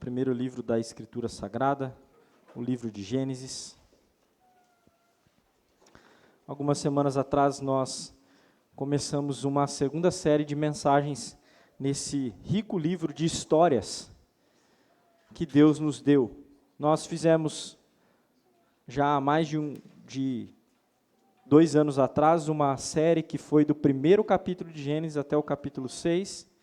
primeiro livro da Escritura Sagrada, o livro de Gênesis. Algumas semanas atrás nós começamos uma segunda série de mensagens nesse rico livro de histórias que Deus nos deu. Nós fizemos já há mais de 2 anos atrás uma série que foi do primeiro capítulo de Gênesis até o capítulo 6.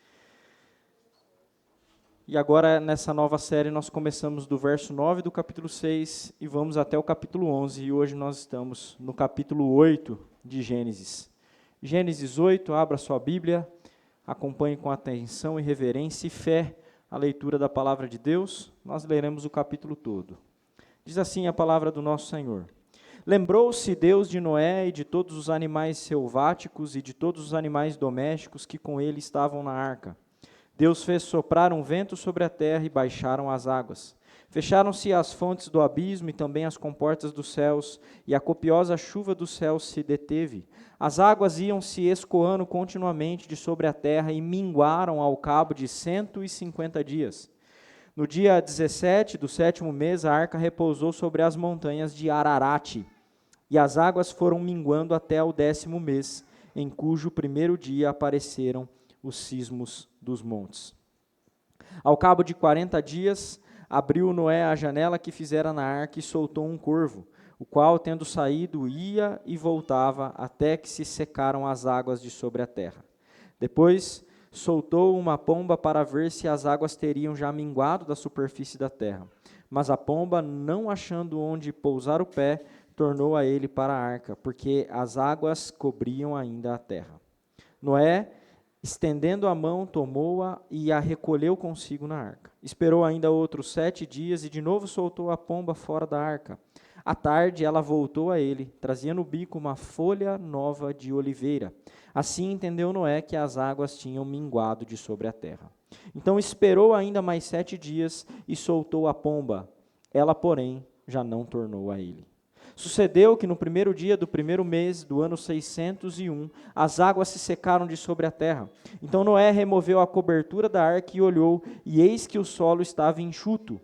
E agora, nessa nova série, nós começamos do verso 9 do capítulo 6 e vamos até o capítulo 11. E hoje nós estamos no capítulo 8 de Gênesis. Gênesis 8, abra sua Bíblia, acompanhe com atenção e reverência e fé a leitura da palavra de Deus. Nós leremos o capítulo todo. Diz assim a palavra do nosso Senhor. Lembrou-se Deus de Noé e de todos os animais selváticos e de todos os animais domésticos que com ele estavam na arca. Deus fez soprar um vento sobre a terra e baixaram as águas. Fecharam-se as fontes do abismo e também as comportas dos céus, e a copiosa chuva dos céus se deteve. As águas iam se escoando continuamente de sobre a terra e minguaram ao cabo de 150 dias. No dia 17 do 7º mês, a arca repousou sobre as montanhas de Ararate, e as águas foram minguando até o 10º mês, em cujo primeiro dia apareceram os cismos dos montes. Ao cabo de 40 dias, abriu Noé a janela que fizera na arca e soltou um corvo, o qual, tendo saído, ia e voltava até que se secaram as águas de sobre a terra. Depois, soltou uma pomba para ver se as águas teriam já minguado da superfície da terra. Mas a pomba, não achando onde pousar o pé, tornou a ele para a arca, porque as águas cobriam ainda a terra. Noé, estendendo a mão, tomou-a e a recolheu consigo na arca. Esperou ainda outros 7 dias e de novo soltou a pomba fora da arca. À tarde ela voltou a ele, trazia no bico uma folha nova de oliveira. Assim entendeu Noé que as águas tinham minguado de sobre a terra. Então esperou ainda mais 7 dias e soltou a pomba. Ela, porém, já não tornou a ele. Sucedeu que no primeiro dia do primeiro mês do ano 601, as águas se secaram de sobre a terra. Então Noé removeu a cobertura da arca e olhou, e eis que o solo estava enxuto.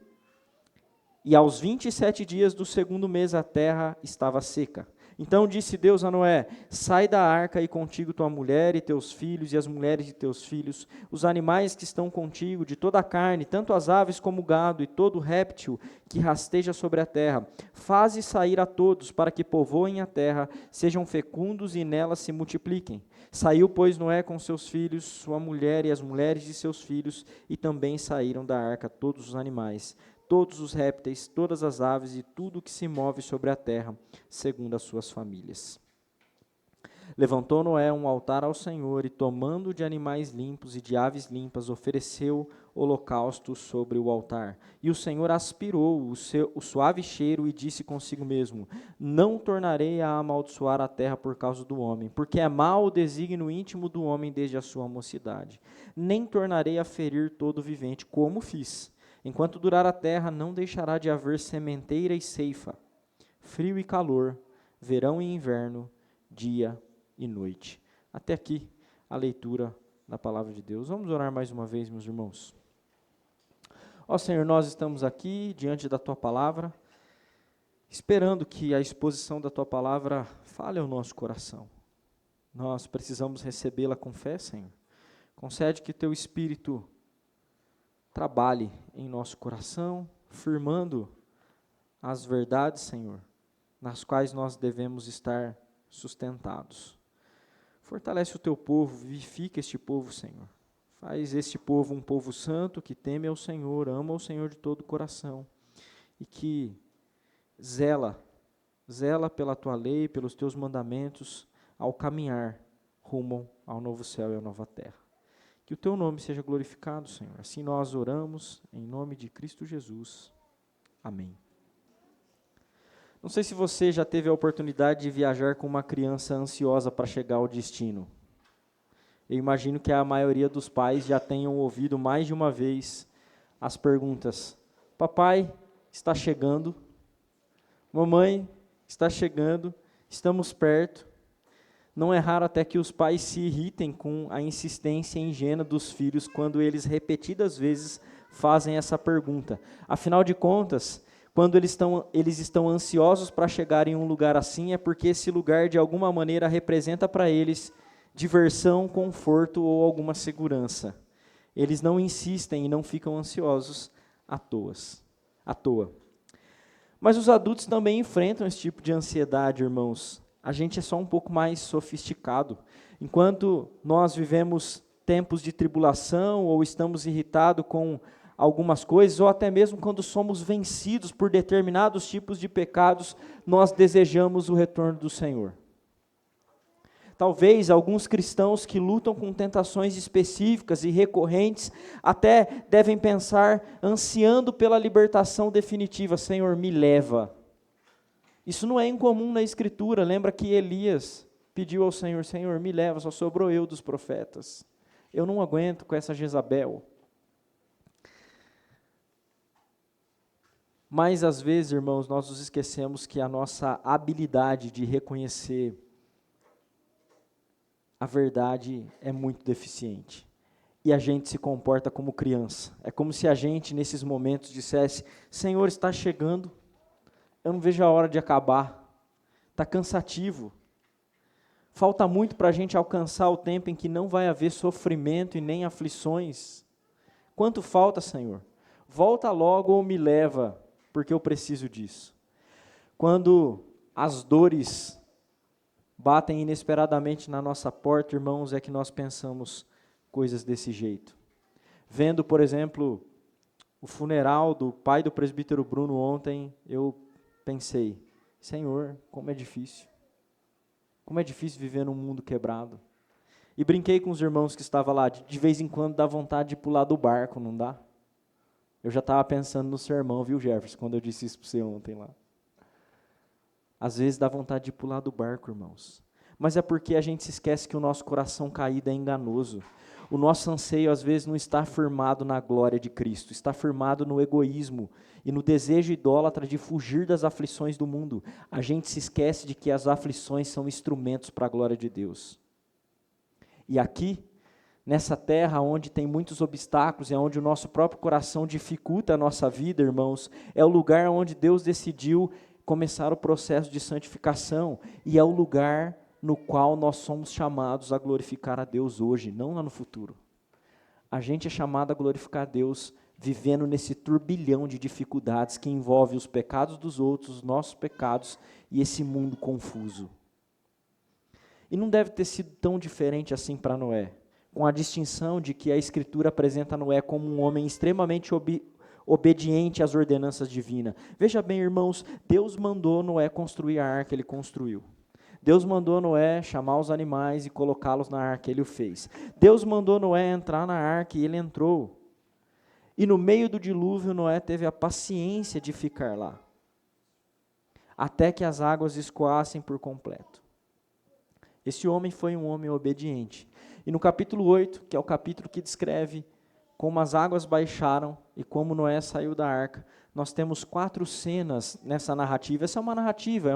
E aos 27 dias do segundo mês a terra estava seca. Então disse Deus a Noé: sai da arca e contigo tua mulher e teus filhos e as mulheres de teus filhos, os animais que estão contigo, de toda a carne, tanto as aves como o gado e todo réptil que rasteja sobre a terra. Faze sair a todos para que povoem a terra, sejam fecundos e nela se multipliquem. Saiu, pois, Noé com seus filhos, sua mulher e as mulheres de seus filhos, e também saíram da arca todos os animais, todos os répteis, todas as aves e tudo o que se move sobre a terra, segundo as suas famílias. Levantou Noé um altar ao Senhor e, tomando de animais limpos e de aves limpas, ofereceu holocausto sobre o altar. E o Senhor aspirou o suave cheiro e disse consigo mesmo: não tornarei a amaldiçoar a terra por causa do homem, porque é mau o desígnio íntimo do homem desde a sua mocidade. Nem tornarei a ferir todo vivente, como fiz. Enquanto durar a terra, não deixará de haver sementeira e ceifa, frio e calor, verão e inverno, dia e noite. Até aqui a leitura da palavra de Deus. Vamos orar mais uma vez, meus irmãos. Ó Senhor, nós estamos aqui diante da Tua palavra, esperando que a exposição da Tua palavra fale ao nosso coração. Nós precisamos recebê-la com fé, Senhor. Concede que Teu Espírito trabalhe em nosso coração, firmando as verdades, Senhor, nas quais nós devemos estar sustentados. Fortalece o Teu povo, vivifica este povo, Senhor. Faz este povo um povo santo, que teme ao Senhor, ama o Senhor de todo o coração, e que zela pela Tua lei, pelos Teus mandamentos, ao caminhar rumo ao novo céu e à nova terra. Que o Teu nome seja glorificado, Senhor. Assim nós oramos, em nome de Cristo Jesus. Amém. Não sei se você já teve a oportunidade de viajar com uma criança ansiosa para chegar ao destino. Eu imagino que a maioria dos pais já tenham ouvido mais de uma vez as perguntas: papai, está chegando? Mamãe, está chegando? Estamos perto? Não é raro até que os pais se irritem com a insistência ingênua dos filhos quando eles repetidas vezes fazem essa pergunta. Afinal de contas, quando eles estão ansiosos para chegar em um lugar assim, é porque esse lugar de alguma maneira representa para eles diversão, conforto ou alguma segurança. Eles não insistem e não ficam ansiosos à toa. Mas os adultos também enfrentam esse tipo de ansiedade, irmãos. A gente é só um pouco mais sofisticado. Enquanto nós vivemos tempos de tribulação ou estamos irritados com algumas coisas, ou até mesmo quando somos vencidos por determinados tipos de pecados, nós desejamos o retorno do Senhor. Talvez alguns cristãos que lutam com tentações específicas e recorrentes até devem pensar, ansiando pela libertação definitiva: Senhor, me leva. Isso não é incomum na Escritura. Lembra que Elias pediu ao Senhor: Senhor, me leva, só sobrou eu dos profetas. Eu não aguento com essa Jezabel. Mas às vezes, irmãos, nós nos esquecemos que a nossa habilidade de reconhecer a verdade é muito deficiente. E a gente se comporta como criança. É como se a gente, nesses momentos, dissesse: Senhor, está chegando, eu não vejo a hora de acabar, está cansativo. Falta muito para a gente alcançar o tempo em que não vai haver sofrimento e nem aflições. Quanto falta, Senhor? Volta logo ou me leva, porque eu preciso disso. Quando as dores batem inesperadamente na nossa porta, irmãos, é que nós pensamos coisas desse jeito. Vendo, por exemplo, o funeral do pai do presbítero Bruno ontem, eu pensei: Senhor, como é difícil. Como é difícil viver num mundo quebrado. E brinquei com os irmãos que estavam lá, de vez em quando dá vontade de pular do barco, não dá? Eu já estava pensando no sermão, viu, Jefferson, quando eu disse isso para você ontem lá. Às vezes dá vontade de pular do barco, irmãos. Mas é porque a gente se esquece que o nosso coração caído é enganoso. O nosso anseio, às vezes, não está firmado na glória de Cristo, está firmado no egoísmo e no desejo idólatra de fugir das aflições do mundo. A gente se esquece de que as aflições são instrumentos para a glória de Deus. E aqui, nessa terra onde tem muitos obstáculos e onde o nosso próprio coração dificulta a nossa vida, irmãos, é o lugar onde Deus decidiu começar o processo de santificação, e é o lugar no qual nós somos chamados a glorificar a Deus hoje, não lá no futuro. A gente é chamado a glorificar a Deus vivendo nesse turbilhão de dificuldades que envolve os pecados dos outros, os nossos pecados e esse mundo confuso. E não deve ter sido tão diferente assim para Noé, com a distinção de que a Escritura apresenta Noé como um homem extremamente obediente às ordenanças divinas. Veja bem, irmãos, Deus mandou Noé construir a arca, ele construiu. Deus mandou Noé chamar os animais e colocá-los na arca, ele o fez. Deus mandou Noé entrar na arca e ele entrou. E no meio do dilúvio, Noé teve a paciência de ficar lá, até que as águas escoassem por completo. Esse homem foi um homem obediente. E no capítulo 8, que é o capítulo que descreve como as águas baixaram e como Noé saiu da arca, nós temos 4 cenas nessa narrativa. Essa é uma narrativa,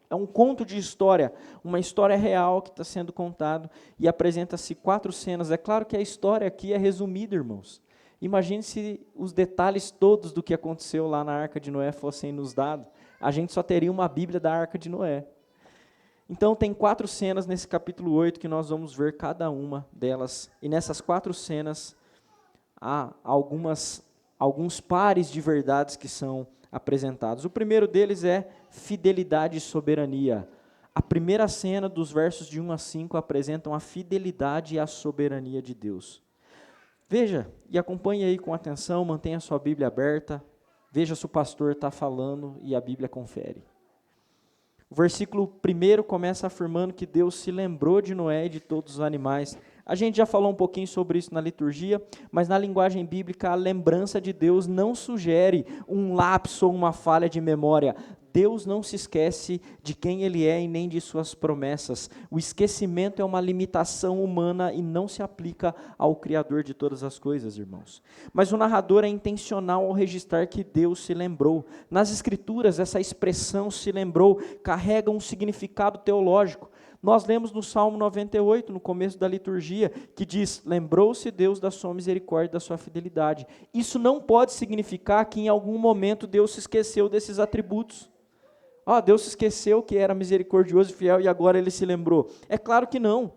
é um conto de história, uma história real que está sendo contado, e apresenta-se 4 cenas. É claro que a história aqui é resumida, irmãos. Imagine se os detalhes todos do que aconteceu lá na arca de Noé fossem nos dados. A gente só teria uma Bíblia da arca de Noé. Então tem 4 cenas nesse capítulo 8 que nós vamos ver cada uma delas. E nessas 4 cenas há alguns pares de verdades que são apresentados. O primeiro deles é fidelidade e soberania. A primeira cena, dos versos de 1 a 5, apresentam a fidelidade e a soberania de Deus. Veja e acompanhe aí com atenção, mantenha a sua Bíblia aberta, veja se o pastor está falando e a Bíblia confere. O versículo 1 começa afirmando que Deus se lembrou de Noé e de todos os animais. A gente já falou um pouquinho sobre isso na liturgia, mas na linguagem bíblica a lembrança de Deus não sugere um lapso ou uma falha de memória. Deus não se esquece de quem Ele é e nem de suas promessas. O esquecimento é uma limitação humana e não se aplica ao Criador de todas as coisas, irmãos. Mas o narrador é intencional ao registrar que Deus se lembrou. Nas Escrituras, essa expressão "se lembrou" carrega um significado teológico. Nós lemos no Salmo 98, no começo da liturgia, que diz: lembrou-se Deus da sua misericórdia e da sua fidelidade. Isso não pode significar que em algum momento Deus se esqueceu desses atributos. Deus se esqueceu que era misericordioso e fiel e agora ele se lembrou. É claro que não.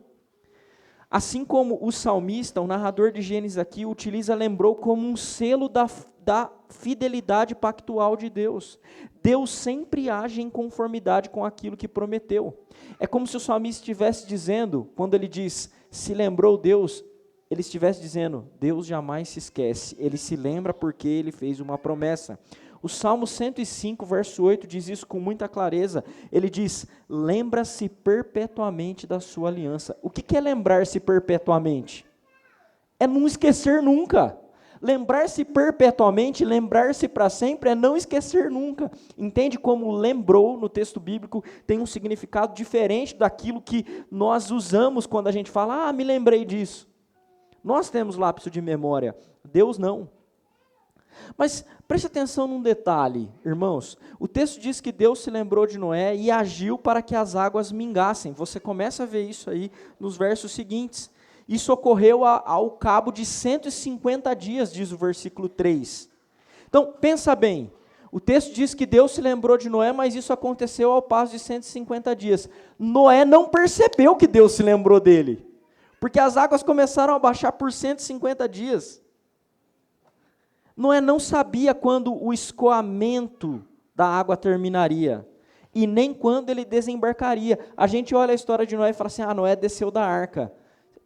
Assim como o salmista, o narrador de Gênesis aqui, utiliza lembrou como um selo da fidelidade pactual de Deus. Deus sempre age em conformidade com aquilo que prometeu. É como se o salmista estivesse dizendo, quando ele diz, se lembrou Deus, ele estivesse dizendo, Deus jamais se esquece, ele se lembra porque ele fez uma promessa. O Salmo 105, verso 8, diz isso com muita clareza. Ele diz, lembra-se perpetuamente da sua aliança. O que é lembrar-se perpetuamente? É não esquecer nunca. Lembrar-se perpetuamente, lembrar-se para sempre, é não esquecer nunca. Entende como lembrou, no texto bíblico, tem um significado diferente daquilo que nós usamos quando a gente fala, me lembrei disso. Nós temos lapso de memória, Deus não. Mas preste atenção num detalhe, irmãos. O texto diz que Deus se lembrou de Noé e agiu para que as águas mingassem. Você começa a ver isso aí nos versos seguintes. Isso ocorreu ao cabo de 150 dias, diz o versículo 3. Então, pensa bem. O texto diz que Deus se lembrou de Noé, mas isso aconteceu ao passo de 150 dias. Noé não percebeu que Deus se lembrou dele, porque as águas começaram a baixar por 150 dias. Noé não sabia quando o escoamento da água terminaria, e nem quando ele desembarcaria. A gente olha a história de Noé e fala assim, Noé desceu da arca.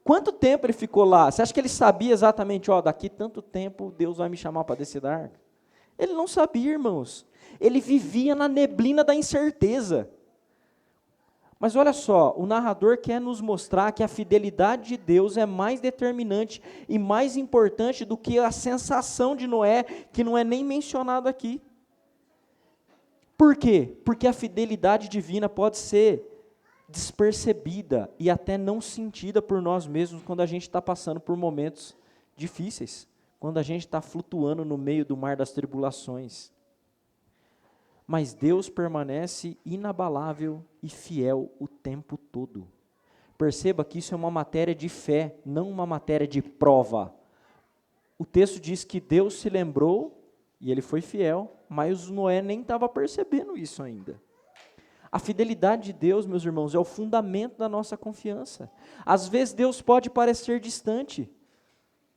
Quanto tempo ele ficou lá? Você acha que ele sabia exatamente, daqui tanto tempo Deus vai me chamar para descer da arca? Ele não sabia, irmãos. Ele vivia na neblina da incerteza. Mas olha só, o narrador quer nos mostrar que a fidelidade de Deus é mais determinante e mais importante do que a sensação de Noé, que não é nem mencionado aqui. Por quê? Porque a fidelidade divina pode ser despercebida e até não sentida por nós mesmos quando a gente está passando por momentos difíceis, quando a gente está flutuando no meio do mar das tribulações. Mas Deus permanece inabalável e fiel o tempo todo. Perceba que isso é uma matéria de fé, não uma matéria de prova. O texto diz que Deus se lembrou e ele foi fiel, mas Noé nem estava percebendo isso ainda. A fidelidade de Deus, meus irmãos, é o fundamento da nossa confiança. Às vezes Deus pode parecer distante,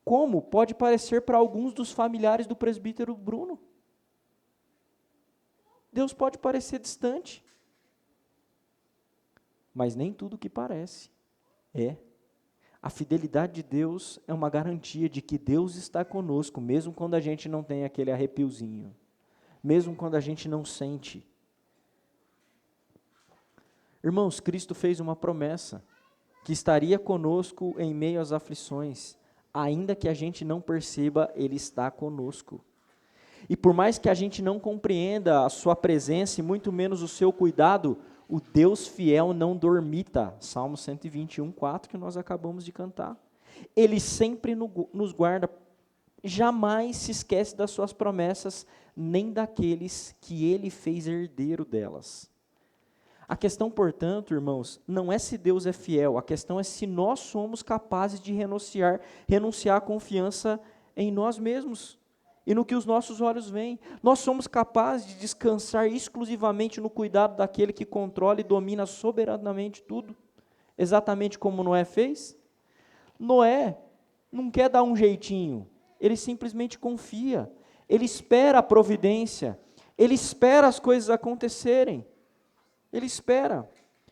como pode parecer para alguns dos familiares do presbítero Bruno. Deus pode parecer distante, mas nem tudo que parece é. A fidelidade de Deus é uma garantia de que Deus está conosco, mesmo quando a gente não tem aquele arrepiozinho, mesmo quando a gente não sente. Irmãos, Cristo fez uma promessa, que estaria conosco em meio às aflições, ainda que a gente não perceba, Ele está conosco. E por mais que a gente não compreenda a sua presença e muito menos o seu cuidado, o Deus fiel não dormita. Salmo 121, 4, que nós acabamos de cantar. Ele sempre nos guarda, jamais se esquece das suas promessas, nem daqueles que Ele fez herdeiro delas. A questão, portanto, irmãos, não é se Deus é fiel, a questão é se nós somos capazes de renunciar à confiança em nós mesmos e no que os nossos olhos veem. Nós somos capazes de descansar exclusivamente no cuidado daquele que controla e domina soberanamente tudo, exatamente como Noé fez. Noé não quer dar um jeitinho, ele simplesmente confia, ele espera a providência, ele espera as coisas acontecerem, ele espera.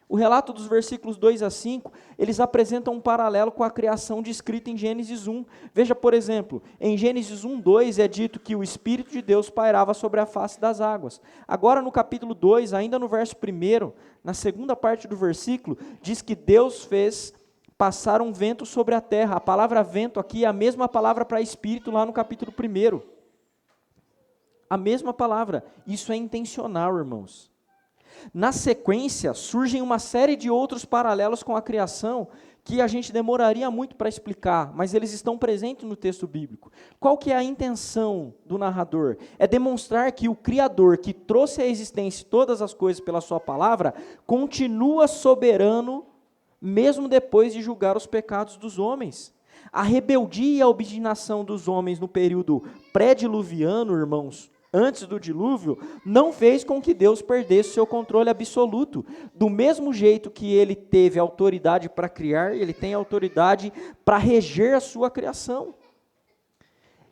O relato dos versículos 2 a 5, eles apresentam um paralelo com a criação descrita em Gênesis 1. Veja, por exemplo, em Gênesis 1, 2 é dito que o Espírito de Deus pairava sobre a face das águas. Agora no capítulo 2, ainda no verso 1, na segunda parte do versículo, diz que Deus fez passar um vento sobre a terra. A palavra vento aqui é a mesma palavra para Espírito lá no capítulo 1. A mesma palavra. Isso é intencional, irmãos. Na sequência, surgem uma série de outros paralelos com a criação que a gente demoraria muito para explicar, mas eles estão presentes no texto bíblico. Qual que é a intenção do narrador? É demonstrar que o Criador, que trouxe à existência todas as coisas pela sua palavra, continua soberano mesmo depois de julgar os pecados dos homens. A rebeldia e a obstinação dos homens no período pré-diluviano, irmãos, antes do dilúvio, não fez com que Deus perdesse seu controle absoluto. Do mesmo jeito que ele teve autoridade para criar, ele tem autoridade para reger a sua criação.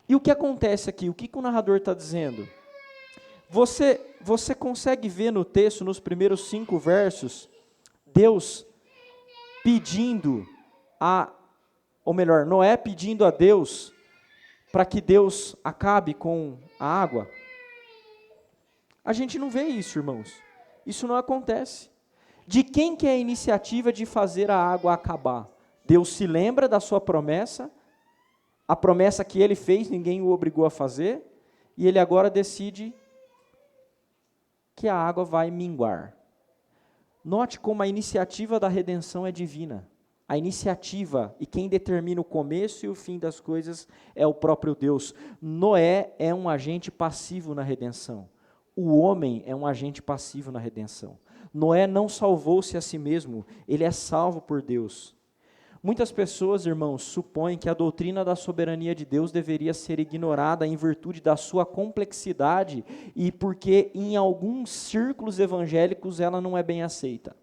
E o que acontece aqui? O que o narrador está dizendo? Você consegue ver no texto, nos primeiros 5 versos, Deus pedindo Noé pedindo a Deus para que Deus acabe com a água? A gente não vê isso, irmãos. Isso não acontece. De quem que é a iniciativa de fazer a água acabar? Deus se lembra da sua promessa, a promessa que ele fez, ninguém o obrigou a fazer, e ele agora decide que a água vai minguar. Note como a iniciativa da redenção é divina. A iniciativa e quem determina o começo e o fim das coisas é o próprio Deus. Noé é um agente passivo na redenção. O homem é um agente passivo na redenção. Noé não salvou-se a si mesmo, ele é salvo por Deus. Muitas pessoas, irmãos, supõem que a doutrina da soberania de Deus deveria ser ignorada em virtude da sua complexidade e porque em alguns círculos evangélicos ela não é bem aceita.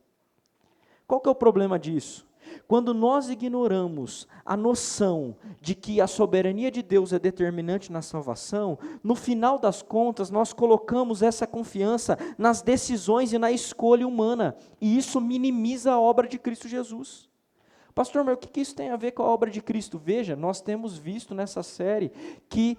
Qual que é o problema disso? Quando nós ignoramos a noção de que a soberania de Deus é determinante na salvação, no final das contas nós colocamos essa confiança nas decisões e na escolha humana, e isso minimiza a obra de Cristo Jesus. Pastor, mas o que isso tem a ver com a obra de Cristo? Veja, nós temos visto nessa série que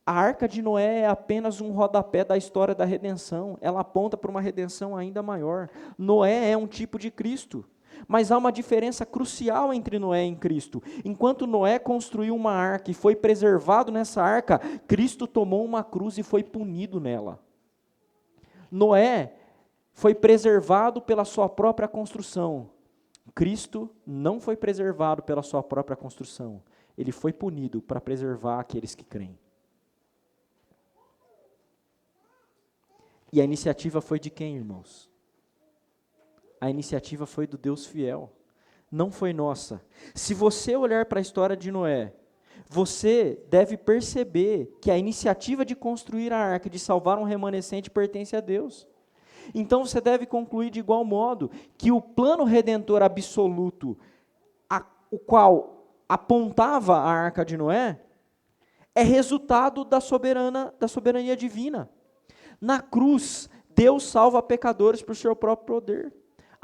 a Arca de Noé é apenas um rodapé da história da redenção, ela aponta para uma redenção ainda maior. Noé é um tipo de Cristo. Mas há uma diferença crucial entre Noé e Cristo. Enquanto Noé construiu uma arca e foi preservado nessa arca, Cristo tomou uma cruz e foi punido nela. Noé foi preservado pela sua própria construção. Cristo não foi preservado pela sua própria construção. Ele foi punido para preservar aqueles que creem. E a iniciativa foi de quem, irmãos? A iniciativa foi do Deus fiel, não foi nossa. Se você olhar para a história de Noé, você deve perceber que a iniciativa de construir a arca, de salvar um remanescente, pertence a Deus. Então você deve concluir de igual modo que o plano redentor absoluto, o qual apontava a arca de Noé, é resultado da soberania divina. Na cruz, Deus salva pecadores por seu próprio poder.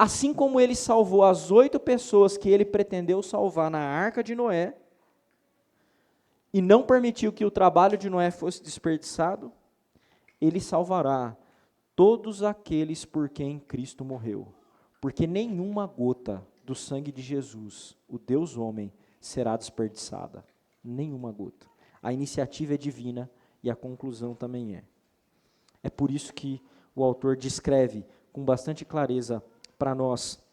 Assim como ele salvou as 8 pessoas que ele pretendeu salvar na arca de Noé, e não permitiu que o trabalho de Noé fosse desperdiçado, ele salvará todos aqueles por quem Cristo morreu. Porque nenhuma gota do sangue de Jesus, o Deus homem, será desperdiçada. Nenhuma gota. A iniciativa é divina e a conclusão também é. É por isso que o autor descreve com bastante clareza para nós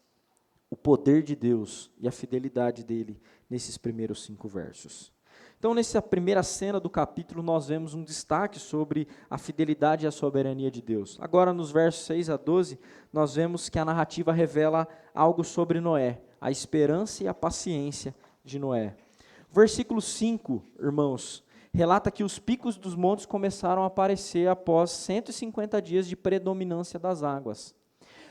o poder de Deus e a fidelidade dele nesses primeiros 5 versos. Então, nessa primeira cena do capítulo, nós vemos um destaque sobre a fidelidade e a soberania de Deus. Agora, nos versos 6 a 12, nós vemos que a narrativa revela algo sobre Noé, a esperança e a paciência de Noé. Versículo 5, irmãos, relata que os picos dos montes começaram a aparecer após 150 dias de predominância das águas.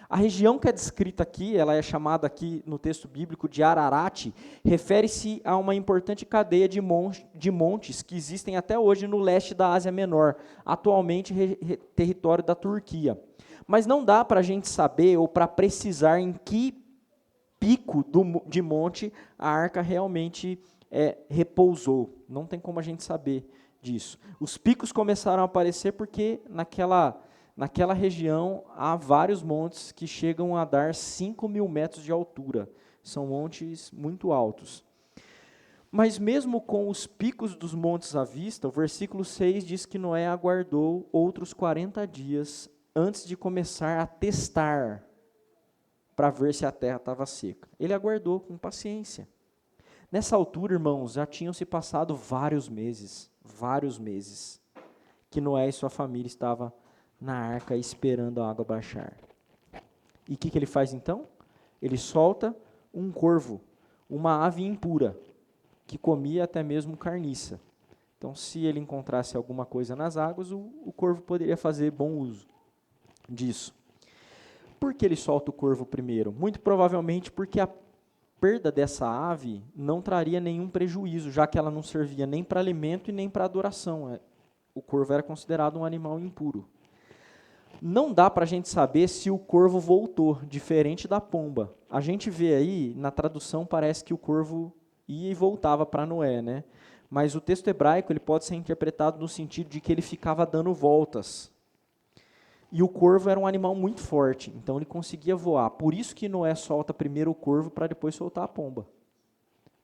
A região que é descrita aqui, ela é chamada aqui no texto bíblico de Ararat, refere-se a uma importante cadeia de montes que existem até hoje no leste da Ásia Menor, atualmente território da Turquia. Mas não dá para a gente saber ou para precisar em que pico de monte a arca realmente repousou. Não tem como a gente saber disso. Os picos começaram a aparecer porque naquela região há vários montes que chegam a dar 5.000 metros de altura. São montes muito altos. Mas mesmo com os picos dos montes à vista, o versículo 6 diz que Noé aguardou outros 40 dias antes de começar a testar para ver se a terra estava seca. Ele aguardou com paciência. Nessa altura, irmãos, já tinham se passado vários meses, que Noé e sua família estavam na arca esperando a água baixar. E o que ele faz então? Ele solta um corvo, uma ave impura, que comia até mesmo carniça. Então, se ele encontrasse alguma coisa nas águas, o corvo poderia fazer bom uso disso. Por que ele solta o corvo primeiro? Muito provavelmente porque a perda dessa ave não traria nenhum prejuízo, já que ela não servia nem para alimento e nem para adoração. O corvo era considerado um animal impuro. Não dá para a gente saber se o corvo voltou, diferente da pomba. A gente vê aí, na tradução, parece que o corvo ia e voltava para Noé, né? Mas o texto hebraico ele pode ser interpretado no sentido de que ele ficava dando voltas. E o corvo era um animal muito forte, então ele conseguia voar. Por isso que Noé solta primeiro o corvo para depois soltar a pomba.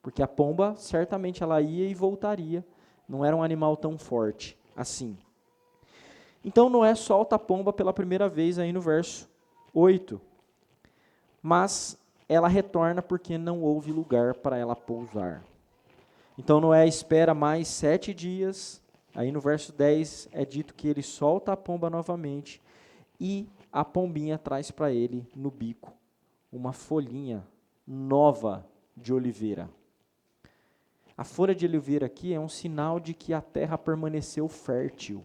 Porque a pomba, certamente, ela ia e voltaria. Não era um animal tão forte assim. Então Noé solta a pomba pela primeira vez aí no verso 8. Mas ela retorna porque não houve lugar para ela pousar. Então Noé espera mais 7 dias. Aí no verso 10 é dito que ele solta a pomba novamente. E a pombinha traz para ele no bico uma folhinha nova de oliveira. A folha de oliveira aqui é um sinal de que a terra permaneceu fértil.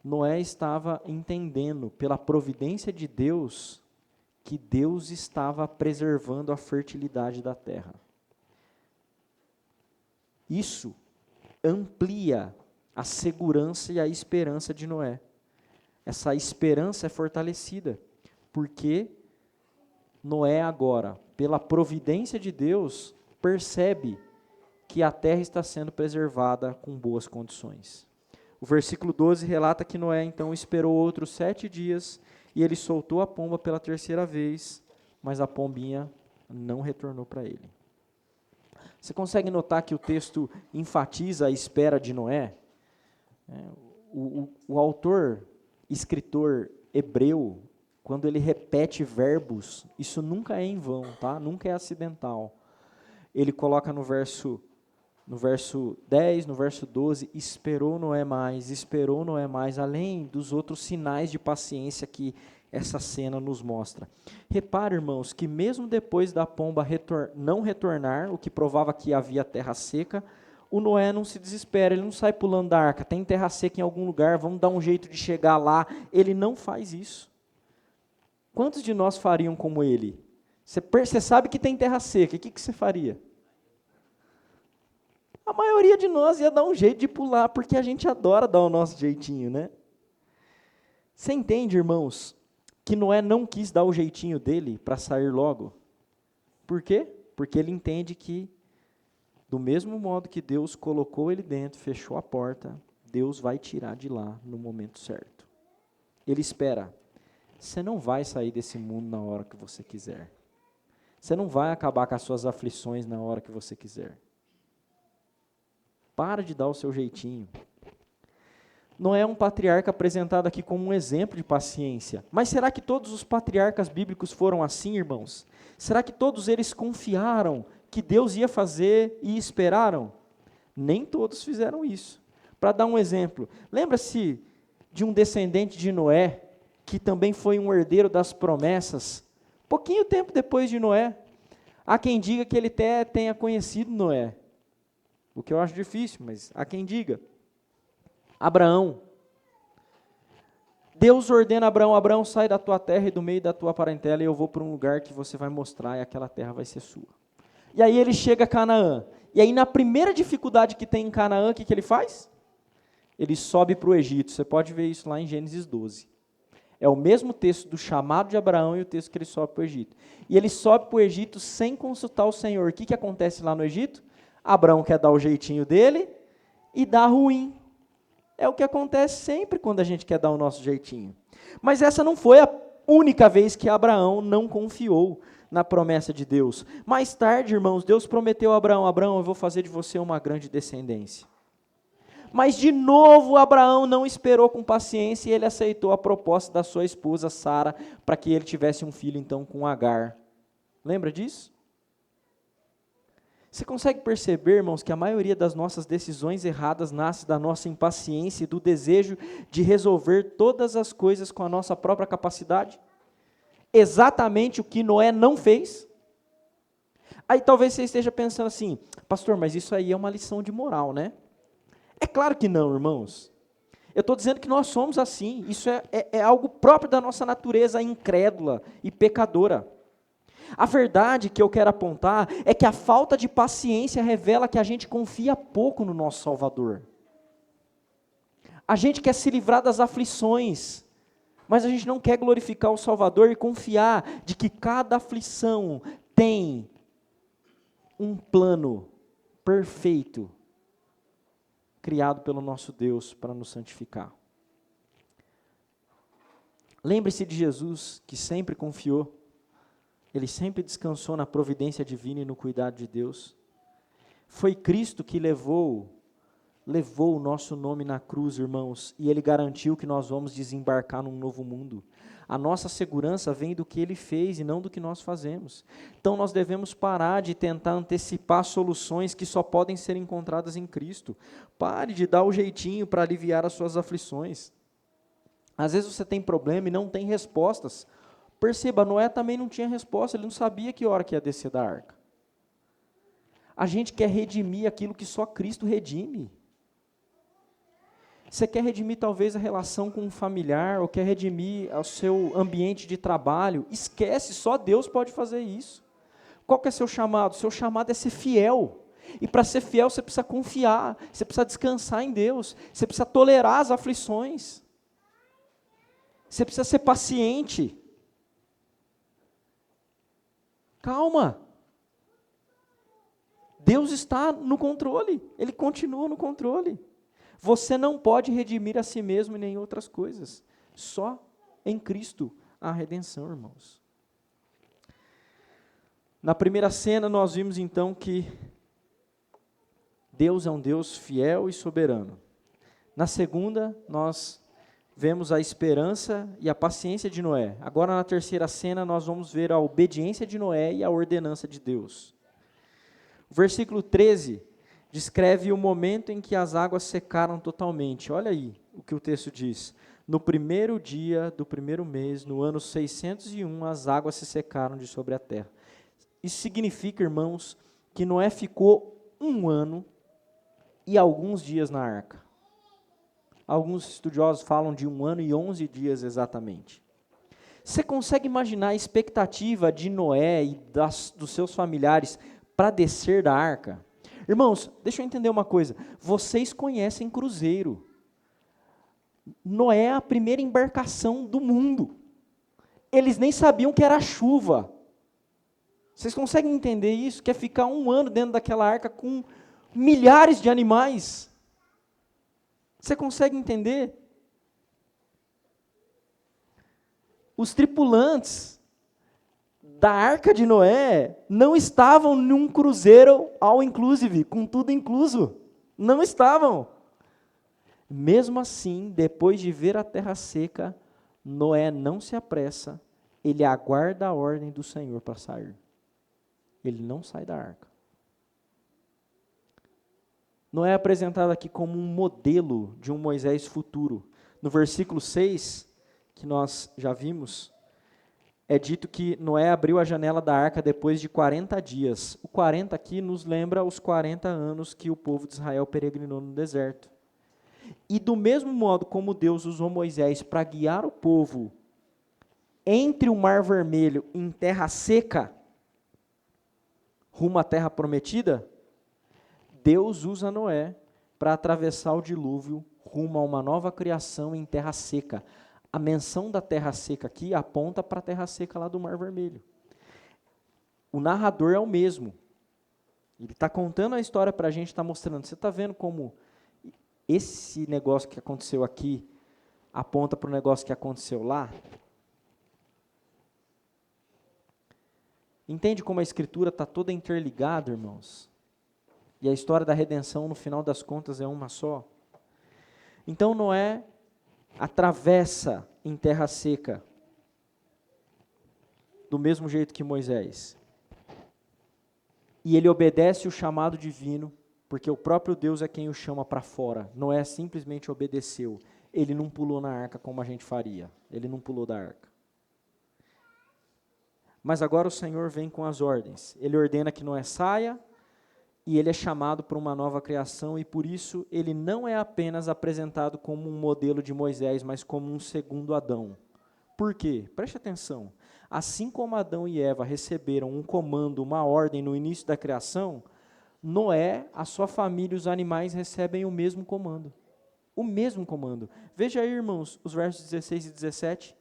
Noé estava entendendo, pela providência de Deus, que Deus estava preservando a fertilidade da terra. Isso amplia a segurança e a esperança de Noé. Essa esperança é fortalecida, porque Noé agora, pela providência de Deus, percebe que a terra está sendo preservada com boas condições. O versículo 12 relata que Noé então esperou outros 7 dias e ele soltou a pomba pela terceira vez, mas a pombinha não retornou para ele. Você consegue notar que o texto enfatiza a espera de Noé? O autor, escritor hebreu, quando ele repete verbos, isso nunca é em vão, tá? Nunca é acidental. Ele coloca no verso 10, no verso 12, esperou Noé mais, além dos outros sinais de paciência que essa cena nos mostra. Repare, irmãos, que mesmo depois da pomba não retornar, o que provava que havia terra seca, o Noé não se desespera, ele não sai pulando da arca, tem terra seca em algum lugar, vamos dar um jeito de chegar lá. Ele não faz isso. Quantos de nós fariam como ele? Você sabe que tem terra seca, o que você faria? A maioria de nós ia dar um jeito de pular, porque a gente adora dar o nosso jeitinho, né? Você entende, irmãos, que Noé não quis dar o jeitinho dele para sair logo? Por quê? Porque ele entende que, do mesmo modo que Deus colocou ele dentro, fechou a porta, Deus vai tirar de lá no momento certo. Ele espera. Você não vai sair desse mundo na hora que você quiser. Você não vai acabar com as suas aflições na hora que você quiser. Para de dar o seu jeitinho. Noé é um patriarca apresentado aqui como um exemplo de paciência. Mas será que todos os patriarcas bíblicos foram assim, irmãos? Será que todos eles confiaram que Deus ia fazer e esperaram? Nem todos fizeram isso. Para dar um exemplo, lembra-se de um descendente de Noé, que também foi um herdeiro das promessas, pouquinho tempo depois de Noé? Há quem diga que ele até tenha conhecido Noé, o que eu acho difícil, mas há quem diga. Abraão. Deus ordena a Abraão: Abraão, sai da tua terra e do meio da tua parentela e eu vou para um lugar que você vai mostrar e aquela terra vai ser sua. E aí ele chega a Canaã. E aí na primeira dificuldade que tem em Canaã, o que ele faz? Ele sobe para o Egito. Você pode ver isso lá em Gênesis 12. É o mesmo texto do chamado de Abraão e o texto que ele sobe para o Egito. E ele sobe para o Egito sem consultar o Senhor. O que acontece lá no Egito? Abraão quer dar o jeitinho dele e dá ruim. É o que acontece sempre quando a gente quer dar o nosso jeitinho. Mas essa não foi a única vez que Abraão não confiou na promessa de Deus. Mais tarde, irmãos, Deus prometeu a Abraão: Abraão, eu vou fazer de você uma grande descendência. Mas de novo Abraão não esperou com paciência e ele aceitou a proposta da sua esposa Sara para que ele tivesse um filho então com Agar. Lembra disso? Você consegue perceber, irmãos, que a maioria das nossas decisões erradas nasce da nossa impaciência e do desejo de resolver todas as coisas com a nossa própria capacidade? exatamente o que Noé não fez? Aí talvez você esteja pensando assim, pastor, mas isso aí é uma lição de moral, né? É claro que não, irmãos. Eu estou dizendo que nós somos assim, isso é algo próprio da nossa natureza incrédula e pecadora. A verdade que eu quero apontar é que a falta de paciência revela que a gente confia pouco no nosso Salvador. A gente quer se livrar das aflições, mas a gente não quer glorificar o Salvador e confiar de que cada aflição tem um plano perfeito criado pelo nosso Deus para nos santificar. Lembre-se de Jesus, que sempre confiou, ele sempre descansou na providência divina e no cuidado de Deus. Foi Cristo que levou o nosso nome na cruz, irmãos, e ele garantiu que nós vamos desembarcar num novo mundo. A nossa segurança vem do que ele fez e não do que nós fazemos. Então nós devemos parar de tentar antecipar soluções que só podem ser encontradas em Cristo. Pare de dar o jeitinho para aliviar as suas aflições. Às vezes você tem problema e não tem respostas. Perceba, Noé também não tinha resposta, ele não sabia que hora que ia descer da arca. A gente quer redimir aquilo que só Cristo redime. Você quer redimir talvez a relação com um familiar, ou quer redimir o seu ambiente de trabalho, esquece, só Deus pode fazer isso. Qual que é seu chamado? Seu chamado é ser fiel. E para ser fiel você precisa confiar, você precisa descansar em Deus, você precisa tolerar as aflições. Você precisa ser paciente. Calma. Deus está no controle, Ele continua no controle. Você não pode redimir a si mesmo e nem outras coisas. Só em Cristo há redenção, irmãos. Na primeira cena nós vimos então que Deus é um Deus fiel e soberano. Na segunda nós vemos a esperança e a paciência de Noé. Agora na terceira cena nós vamos ver a obediência de Noé e a ordenança de Deus. O versículo 13 descreve o momento em que as águas secaram totalmente. Olha aí o que o texto diz. No primeiro dia do primeiro mês, no ano 601, as águas se secaram de sobre a terra. Isso significa, irmãos, que Noé ficou 1 ano e alguns dias na arca. Alguns estudiosos falam de 1 ano e 11 dias exatamente. Você consegue imaginar a expectativa de Noé e dos seus familiares para descer da arca? Irmãos, deixa eu entender uma coisa. Vocês conhecem cruzeiro. Noé é a primeira embarcação do mundo. Eles nem sabiam que era chuva. Vocês conseguem entender isso? Que é ficar 1 ano dentro daquela arca com milhares de animais. Você consegue entender? Os tripulantes da arca de Noé não estavam num cruzeiro all inclusive, com tudo incluso. Não estavam. Mesmo assim, depois de ver a terra seca, Noé não se apressa, ele aguarda a ordem do Senhor para sair. Ele não sai da arca. Noé é apresentado aqui como um modelo de um Moisés futuro. No versículo 6, que nós já vimos, é dito que Noé abriu a janela da arca depois de 40 dias. O 40 aqui nos lembra os 40 anos que o povo de Israel peregrinou no deserto. E do mesmo modo como Deus usou Moisés para guiar o povo entre o Mar Vermelho em terra seca, rumo à terra prometida, Deus usa Noé para atravessar o dilúvio rumo a uma nova criação em terra seca. A menção da terra seca aqui aponta para a terra seca lá do Mar Vermelho. O narrador é o mesmo. Ele está contando a história para a gente, está mostrando. Você está vendo como esse negócio que aconteceu aqui aponta para o negócio que aconteceu lá? Entende como a Escritura está toda interligada, irmãos? E a história da redenção, no final das contas, é uma só. Então Noé atravessa em terra seca, do mesmo jeito que Moisés. E ele obedece o chamado divino, porque o próprio Deus é quem o chama para fora. Noé simplesmente obedeceu. Ele não pulou na arca como a gente faria. Ele não pulou da arca. Mas agora o Senhor vem com as ordens. Ele ordena que Noé saia, e ele é chamado para uma nova criação, e por isso ele não é apenas apresentado como um modelo de Moisés, mas como um segundo Adão. Por quê? Preste atenção. Assim como Adão e Eva receberam um comando, uma ordem no início da criação, Noé, a sua família e os animais recebem o mesmo comando. O mesmo comando. Veja aí, irmãos, os versos 16 e 17.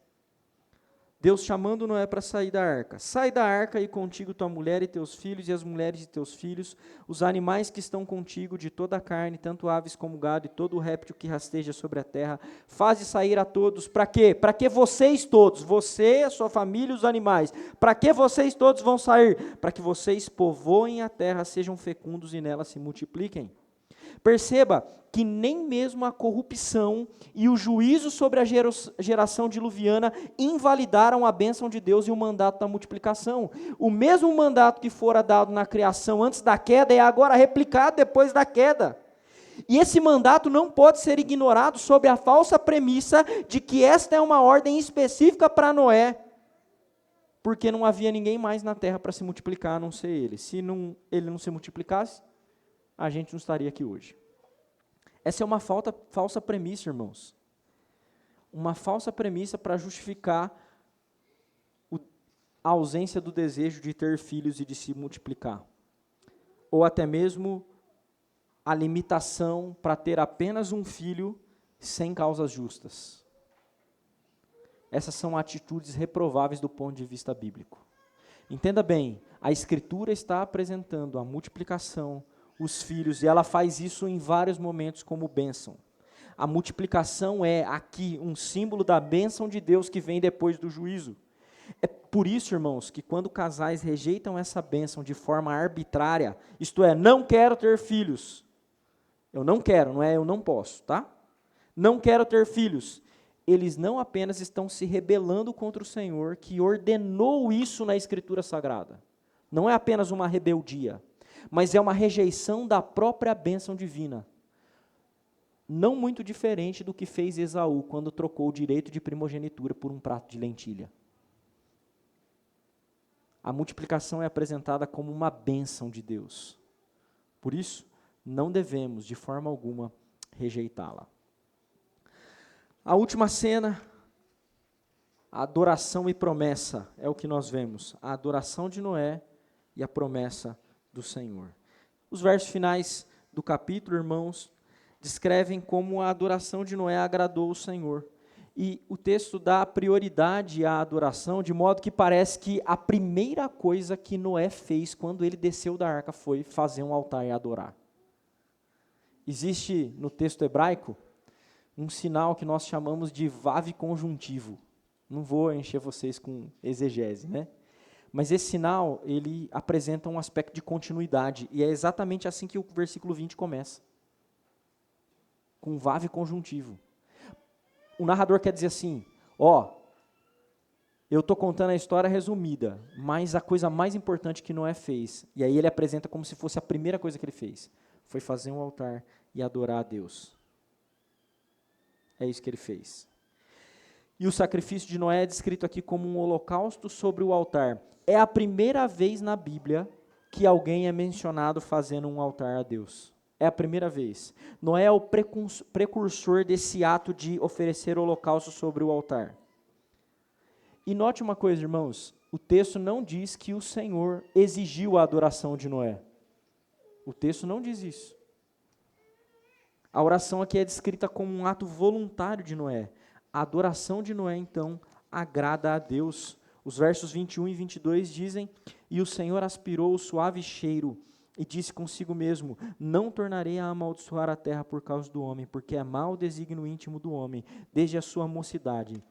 Deus chamando Noé para sair da arca. Sai da arca e contigo tua mulher e teus filhos e as mulheres de teus filhos, os animais que estão contigo de toda a carne, tanto aves como gado e todo o réptil que rasteja sobre a terra. Faze sair a todos. Para quê? Para que vocês todos, você, a sua família e os animais, para que vocês todos vão sair? Para que vocês povoem a terra, sejam fecundos e nela se multipliquem. Perceba que nem mesmo a corrupção e o juízo sobre a geração diluviana invalidaram a bênção de Deus e o mandato da multiplicação. O mesmo mandato que fora dado na criação antes da queda é agora replicado depois da queda. E esse mandato não pode ser ignorado sob a falsa premissa de que esta é uma ordem específica para Noé, porque não havia ninguém mais na terra para se multiplicar, a não ser ele. Se ele não se multiplicasse, a gente não estaria aqui hoje. Essa é uma falsa premissa, irmãos. Uma falsa premissa para justificar a ausência do desejo de ter filhos e de se multiplicar. Ou até mesmo a limitação para ter apenas um filho sem causas justas. Essas são atitudes reprováveis do ponto de vista bíblico. Entenda bem, a Escritura está apresentando a multiplicação, os filhos, e ela faz isso em vários momentos como bênção. A multiplicação é aqui um símbolo da bênção de Deus que vem depois do juízo. É por isso, irmãos, que quando casais rejeitam essa bênção de forma arbitrária, isto é, não quero ter filhos, eu não quero, não é eu não posso, tá? Não quero ter filhos. Eles não apenas estão se rebelando contra o Senhor, que ordenou isso na Escritura Sagrada. Não é apenas uma rebeldia, mas é uma rejeição da própria bênção divina. Não muito diferente do que fez Esaú quando trocou o direito de primogenitura por um prato de lentilha. A multiplicação é apresentada como uma bênção de Deus. Por isso, não devemos, de forma alguma, rejeitá-la. A última cena, a adoração e promessa, é o que nós vemos. A adoração de Noé e a promessa do Senhor. Os versos finais do capítulo, irmãos, descrevem como a adoração de Noé agradou o Senhor. E o texto dá prioridade à adoração, de modo que parece que a primeira coisa que Noé fez quando ele desceu da arca foi fazer um altar e adorar. Existe no texto hebraico um sinal que nós chamamos de vav conjuntivo. Não vou encher vocês com exegese, né? Mas esse sinal, ele apresenta um aspecto de continuidade, e é exatamente assim que o versículo 20 começa. Com vav conjuntivo. O narrador quer dizer assim, eu estou contando a história resumida, mas a coisa mais importante que Noé fez, e aí ele apresenta como se fosse a primeira coisa que ele fez, foi fazer um altar e adorar a Deus. É isso que ele fez. E o sacrifício de Noé é descrito aqui como um holocausto sobre o altar. É a primeira vez na Bíblia que alguém é mencionado fazendo um altar a Deus. É a primeira vez. Noé é o precursor desse ato de oferecer holocausto sobre o altar. E note uma coisa, irmãos, o texto não diz que o Senhor exigiu a adoração de Noé. O texto não diz isso. A oração aqui é descrita como um ato voluntário de Noé. A adoração de Noé, então, agrada a Deus. Os versos 21 e 22 dizem, e o Senhor aspirou o suave cheiro e disse consigo mesmo, não tornarei a amaldiçoar a terra por causa do homem, porque é mau o desígnio íntimo do homem, desde a sua mocidade.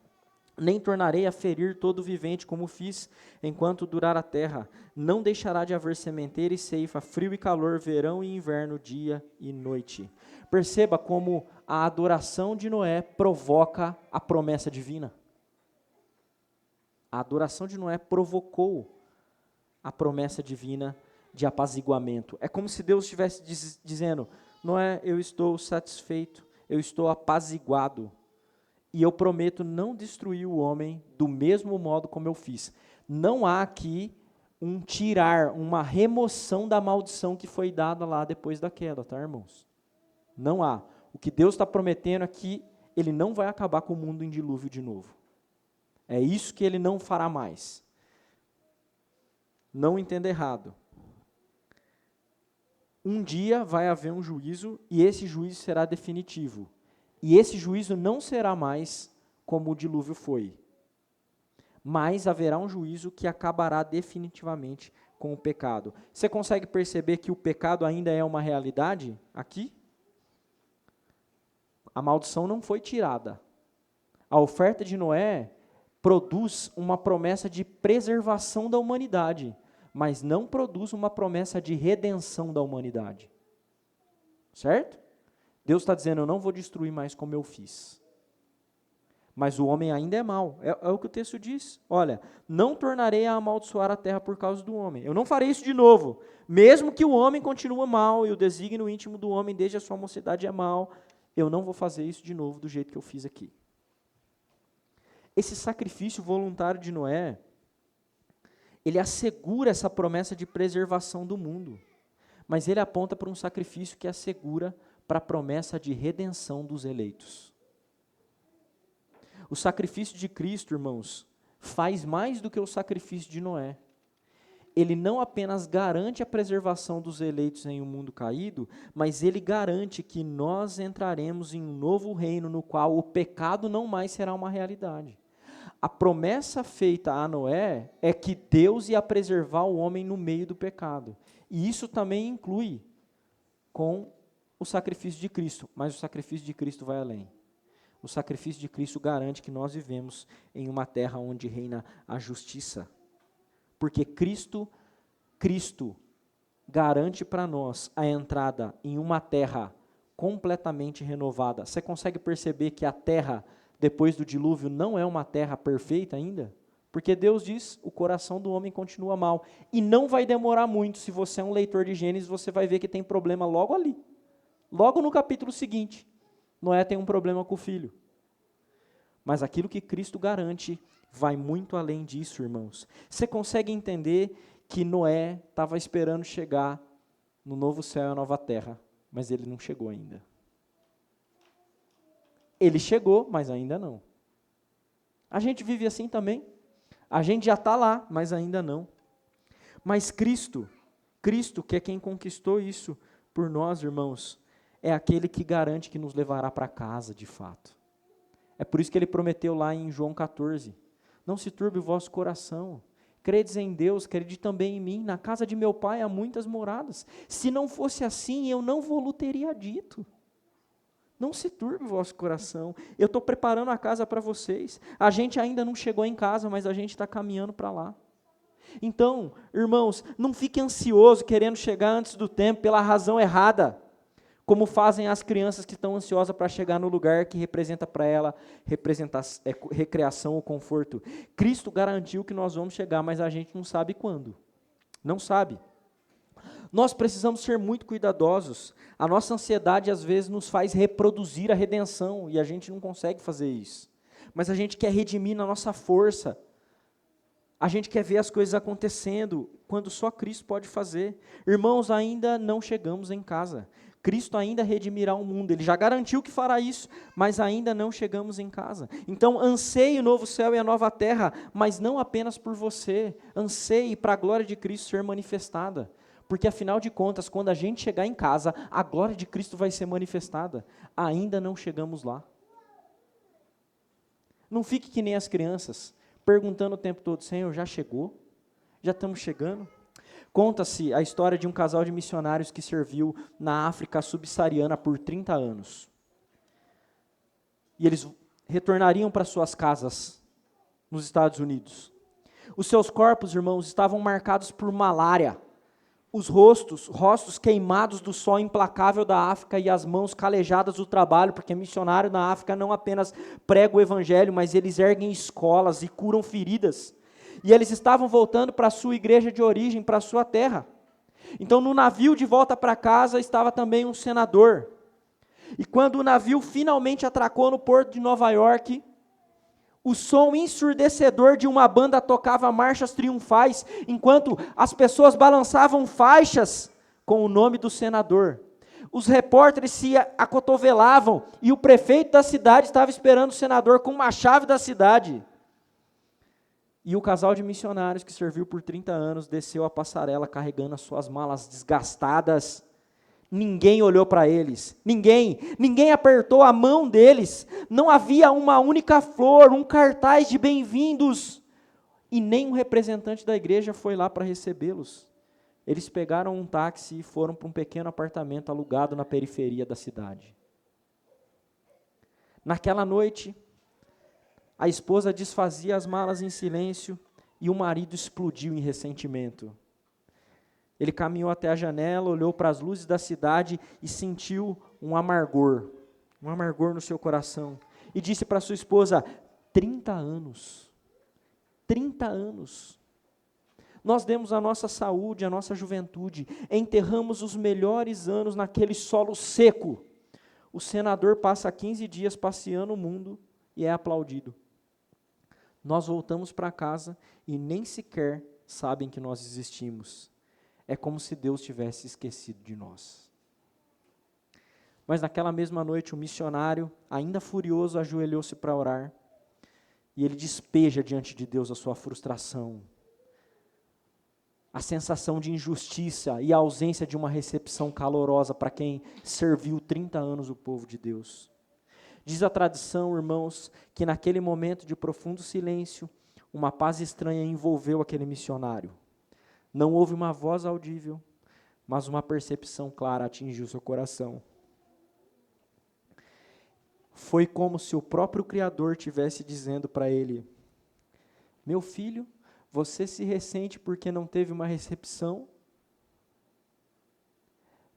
Nem tornarei a ferir todo vivente, como fiz enquanto durar a terra. Não deixará de haver sementeira e ceifa, frio e calor, verão e inverno, dia e noite. Perceba como a adoração de Noé provoca a promessa divina. A adoração de Noé provocou a promessa divina de apaziguamento. É como se Deus estivesse dizendo, Noé, eu estou satisfeito, eu estou apaziguado. E eu prometo não destruir o homem do mesmo modo como eu fiz. Não há aqui um tirar, uma remoção da maldição que foi dada lá depois da queda, tá, irmãos? Não há. O que Deus está prometendo é que Ele não vai acabar com o mundo em dilúvio de novo. É isso que Ele não fará mais. Não entenda errado. Um dia vai haver um juízo e esse juízo será definitivo. E esse juízo não será mais como o dilúvio foi. Mas haverá um juízo que acabará definitivamente com o pecado. Você consegue perceber que o pecado ainda é uma realidade aqui? A maldição não foi tirada. A oferta de Noé produz uma promessa de preservação da humanidade, mas não produz uma promessa de redenção da humanidade. Certo? Deus está dizendo, eu não vou destruir mais como eu fiz. Mas o homem ainda é mau. É o que o texto diz. Olha, não tornarei a amaldiçoar a terra por causa do homem. Eu não farei isso de novo. Mesmo que o homem continue mau e o desígnio íntimo do homem desde a sua mocidade é mau, eu não vou fazer isso de novo do jeito que eu fiz aqui. Esse sacrifício voluntário de Noé, ele assegura essa promessa de preservação do mundo. Mas ele aponta para um sacrifício que assegura para a promessa de redenção dos eleitos. O sacrifício de Cristo, irmãos, faz mais do que o sacrifício de Noé. Ele não apenas garante a preservação dos eleitos em um mundo caído, mas ele garante que nós entraremos em um novo reino no qual o pecado não mais será uma realidade. A promessa feita a Noé é que Deus ia preservar o homem no meio do pecado. E isso também inclui com o sacrifício de Cristo, mas o sacrifício de Cristo vai além. O sacrifício de Cristo garante que nós vivemos em uma terra onde reina a justiça. Porque Cristo garante para nós a entrada em uma terra completamente renovada. Você consegue perceber que a terra, depois do dilúvio, não é uma terra perfeita ainda? Porque Deus diz, o coração do homem continua mau. E não vai demorar muito, se você é um leitor de Gênesis, você vai ver que tem problema logo ali. Logo no capítulo seguinte. Noé tem um problema com o filho. Mas aquilo que Cristo garante vai muito além disso, irmãos. Você consegue entender que Noé estava esperando chegar no novo céu e a nova terra, mas ele não chegou ainda. Ele chegou, mas ainda não. A gente vive assim também. A gente já está lá, mas ainda não. Mas Cristo, que é quem conquistou isso por nós, irmãos, é aquele que garante que nos levará para casa, de fato. É por isso que ele prometeu lá em João 14, não se turbe o vosso coração, credes em Deus, crede também em mim, na casa de meu pai há muitas moradas, se não fosse assim, eu não vou-lo teria dito. Não se turbe o vosso coração, eu estou preparando a casa para vocês, a gente ainda não chegou em casa, mas a gente está caminhando para lá. Então, irmãos, não fique ansioso querendo chegar antes do tempo pela razão errada, como fazem as crianças que estão ansiosas para chegar no lugar que representa para ela recreação ou conforto. Cristo garantiu que nós vamos chegar, mas a gente não sabe quando. Não sabe. Nós precisamos ser muito cuidadosos. A nossa ansiedade às vezes nos faz reproduzir a redenção e a gente não consegue fazer isso. Mas a gente quer redimir na nossa força. A gente quer ver as coisas acontecendo quando só Cristo pode fazer. Irmãos, ainda não chegamos em casa. Cristo ainda redimirá o mundo, Ele já garantiu que fará isso, mas ainda não chegamos em casa. Então anseie o novo céu e a nova terra, mas não apenas por você, anseie para a glória de Cristo ser manifestada, porque afinal de contas, quando a gente chegar em casa, a glória de Cristo vai ser manifestada, ainda não chegamos lá. Não fique que nem as crianças, perguntando o tempo todo, Senhor, já chegou? Já estamos chegando? Conta-se a história de um casal de missionários que serviu na África subsaariana por 30 anos. E eles retornariam para suas casas nos Estados Unidos. Os seus corpos, irmãos, estavam marcados por malária. Os rostos queimados do sol implacável da África e as mãos calejadas do trabalho, porque missionário na África não apenas prega o evangelho, mas eles erguem escolas e curam feridas. E eles estavam voltando para a sua igreja de origem, para a sua terra. Então, no navio de volta para casa estava também um senador. E quando o navio finalmente atracou no porto de Nova York, O som ensurdecedor de uma banda tocava marchas triunfais, enquanto as pessoas balançavam faixas com o nome do senador. Os repórteres se acotovelavam e o prefeito da cidade estava esperando o senador com uma chave da cidade. E o casal de missionários que serviu por 30 anos desceu a passarela carregando as suas malas desgastadas. Ninguém olhou para eles, ninguém apertou a mão deles, não havia uma única flor, um cartaz de bem-vindos, e nem um representante da igreja foi lá para recebê-los. Eles pegaram um táxi e foram para um pequeno apartamento alugado na periferia da cidade. Naquela noite, a esposa desfazia as malas em silêncio e o marido explodiu em ressentimento. Ele caminhou até a janela, olhou para as luzes da cidade e sentiu um amargor no seu coração. E disse para sua esposa: 30 anos. Nós demos a nossa saúde, a nossa juventude, enterramos os melhores anos naquele solo seco. O senador passa 15 dias passeando o mundo e é aplaudido. Nós voltamos para casa e nem sequer sabem que nós existimos. É como se Deus tivesse esquecido de nós. Mas naquela mesma noite, o missionário, ainda furioso, ajoelhou-se para orar. E ele despeja diante de Deus a sua frustração, a sensação de injustiça e a ausência de uma recepção calorosa para quem serviu 30 anos o povo de Deus. Diz a tradição, irmãos, que naquele momento de profundo silêncio, uma paz estranha envolveu aquele missionário. Não houve uma voz audível, mas uma percepção clara atingiu seu coração. Foi como se o próprio Criador estivesse dizendo para ele: meu filho, você se ressente porque não teve uma recepção?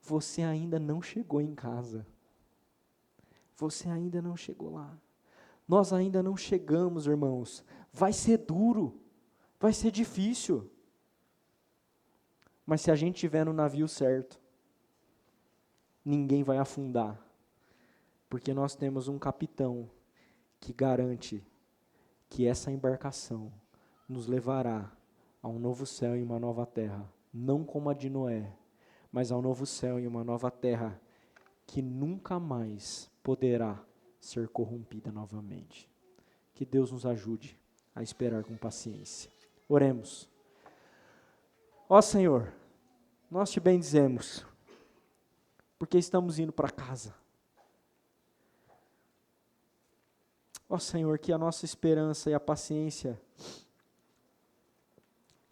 Você ainda não chegou em casa. Você ainda não chegou lá. Nós ainda não chegamos, irmãos. Vai ser duro, vai ser difícil. Mas se a gente estiver no navio certo, ninguém vai afundar, porque nós temos um capitão que garante que essa embarcação nos levará a um novo céu e uma nova terra, não como a de Noé, mas ao novo céu e uma nova terra que nunca mais poderá ser corrompida novamente. Que Deus nos ajude a esperar com paciência. Oremos. Ó Senhor, nós te bendizemos, porque estamos indo para casa. Ó Senhor, que a nossa esperança e a paciência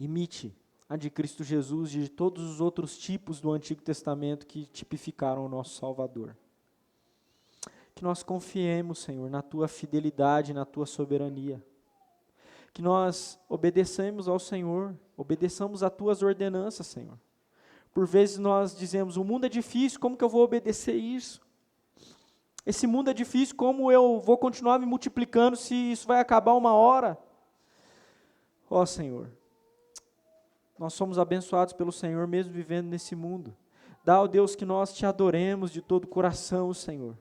imite a de Cristo Jesus e de todos os outros tipos do Antigo Testamento que tipificaram o nosso Salvador. Que nós confiemos, Senhor, na Tua fidelidade, na Tua soberania. Que nós obedeçamos ao Senhor, obedeçamos às Tuas ordenanças, Senhor. Por vezes nós dizemos: o mundo é difícil, como que eu vou obedecer isso? Esse mundo é difícil, como eu vou continuar me multiplicando se isso vai acabar uma hora? Ó Senhor, nós somos abençoados pelo Senhor mesmo vivendo nesse mundo. Dá, ó Deus, que nós te adoremos de todo o coração, Senhor.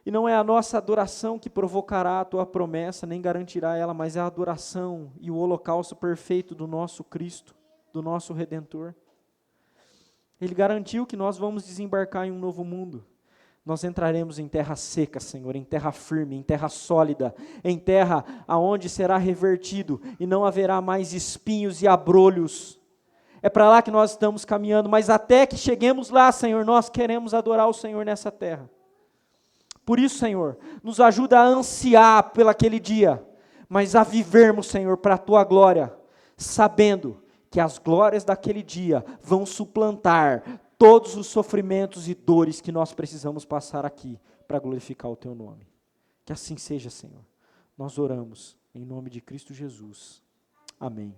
E não é a nossa adoração que provocará a Tua promessa, nem garantirá ela, mas é a adoração e o holocausto perfeito do nosso Cristo, do nosso Redentor. Ele garantiu que nós vamos desembarcar em um novo mundo. Nós entraremos em terra seca, Senhor, em terra firme, em terra sólida, em terra aonde será revertido e não haverá mais espinhos e abrolhos. É para lá que nós estamos caminhando, mas até que cheguemos lá, Senhor, nós queremos adorar o Senhor nessa terra. Por isso, Senhor, nos ajuda a ansiar pelo aquele dia, mas a vivermos, Senhor, para a Tua glória, sabendo que as glórias daquele dia vão suplantar todos os sofrimentos e dores que nós precisamos passar aqui para glorificar o Teu nome. Que assim seja, Senhor. Nós oramos em nome de Cristo Jesus. Amém.